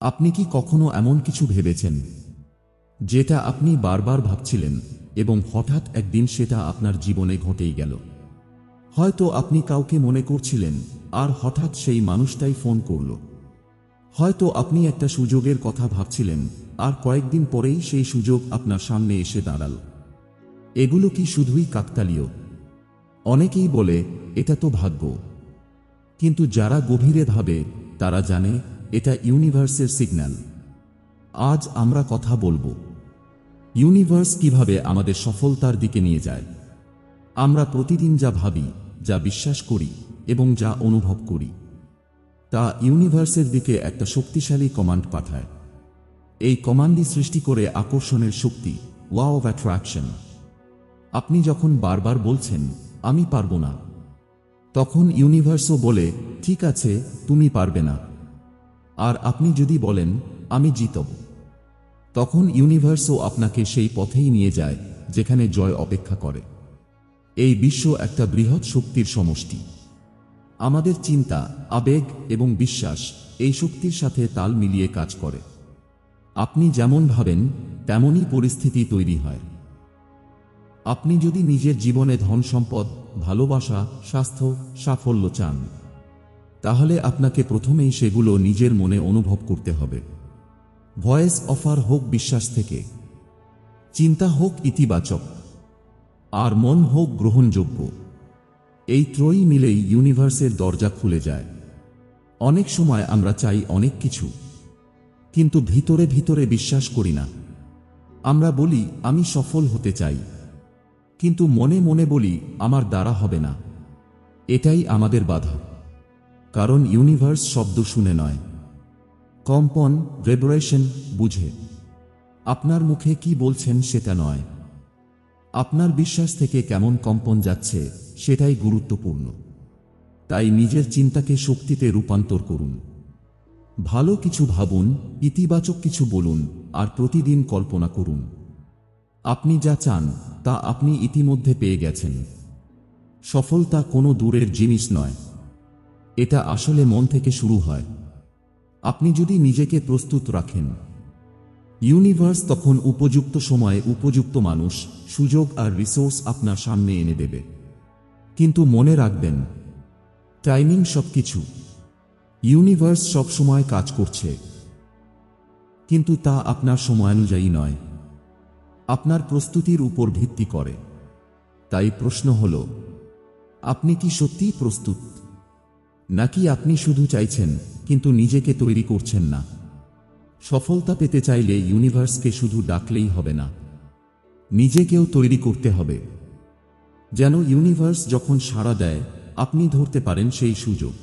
আপনি কি কখনো এমন কিছু ভেবেছেন যেটা আপনি বারবার ভাবছিলেন এবং হঠাৎ একদিন সেটা আপনার জীবনে ঘটেই গেল? হয়তো আপনি কাউকে মনে করছিলেন আর হঠাৎ সেই মানুষটাই ফোন করল। হয়তো আপনি একটা সুযোগের কথা ভাবছিলেন আর কয়েকদিন পরেই সেই সুযোগ আপনার সামনে এসে দাঁড়াল। এগুলো কি শুধুই কাকতালীয়? অনেকেই বলে এটা তো ভাগ্য, কিন্তু যারা গভীরে ভাবে তারা জানে এটা ইউনিভার্সের সিগন্যাল। আজ আমরা কথা বলবো ইউনিভার্স কিভাবে আমাদের সফলতার দিকে নিয়ে যায়। আমরা প্রতিদিন যা ভাবি, যা বিশ্বাস করি এবং যা অনুভব করি তা ইউনিভার্সের দিকে একটা শক্তিশালী কমান্ড পাঠায়। এই কমান্ডই সৃষ্টি করে আকর্ষণের শক্তি, ল অফ অ্যাট্রাকশন। আপনি যখন বারবার বলছেন আমি পারবো না, তখন ইউনিভার্সও বলে ঠিক আছে, তুমি পারবে না। আর আপনি যদি বলেন আমি জিতব, তখন ইউনিভার্সও আপনাকে সেই পথেই নিয়ে যায় যেখানে জয় অপেক্ষা করে। এই বিশ্ব একটা বৃহৎ শক্তির সমষ্টি। আমাদের চিন্তা, আবেগ এবং বিশ্বাস এই শক্তির সাথে তাল মিলিয়ে কাজ করে। আপনি যেমন ভাবেন তেমনই পরিস্থিতি তৈরি হয়। আপনি যদি নিজের জীবনে ধন সম্পদ, ভালোবাসা, স্বাস্থ্য, সাফল্য চান, তাহলে আপনাকে প্রথমেই সেগুলো নিজের মনে অনুভব করতে হবে। ভয়েস অফার হোক বিশ্বাস থেকে, চিন্তা হোক ইতিবাচক, আর মন হোক গ্রহণযোগ্য। এই ত্রয়ী মিলেই ইউনিভার্সের দরজা খুলে যায়। অনেক সময় আমরা চাই অনেক কিছু, কিন্তু ভিতরে ভিতরে বিশ্বাস করি না। আমরা বলি আমি সফল হতে চাই, কিন্তু মনে মনে বলি আমার দ্বারা হবে না। এটাই আমাদের বাধা। কারণ ইউনিভার্স শব্দ শুনে নয়, কম্পন, ভাইব্রেশন বুঝে। আপনার মুখে কি বলছেন সেটা নয়, আপনার বিশ্বাস থেকে কেমন কম্পন যাচ্ছে সেটাই গুরুত্বপূর্ণ। তাই নিজের চিন্তাকে শক্তিতে রূপান্তর করুন। ভালো কিছু ভাবুন, ইতিবাচক কিছু বলুন, আর প্রতিদিন কল্পনা করুন আপনি যা চান তা আপনি ইতিমধ্যে পেয়ে গেছেন। সফলতা কোনো দূরের জিনিস নয়, এটা আসলে মন থেকে শুরু হয়। আপনি যদি নিজেকে প্রস্তুত রাখেন, ইউনিভার্স তখন উপযুক্ত সময়ে উপযুক্ত মানুষ, সুযোগ আর রিসোর্স আপনার সামনে এনে দেবে। কিন্তু মনে রাখবেন, টাইমিং সবকিছু। ইউনিভার্স সবসময় কাজ করছে, কিন্তু তা আপনার সময়ানুযায়ী নয়, আপনার প্রস্তুতির উপর ভিত্তি করে। তাই প্রশ্ন হল, আপনি কি সত্যিই প্রস্তুত, নাকি আপনি শুধু চাইছেন কিন্তু নিজেকে তৈরি করছেন না? সফলতা পেতে চাইলে ইউনিভার্সকে শুধু ডাকলেই হবে না, নিজেকেও তৈরি করতে হবে, যেন ইউনিভার্স যখন সাড়া দেয় আপনি ধরতে পারেন সেই সুযোগ।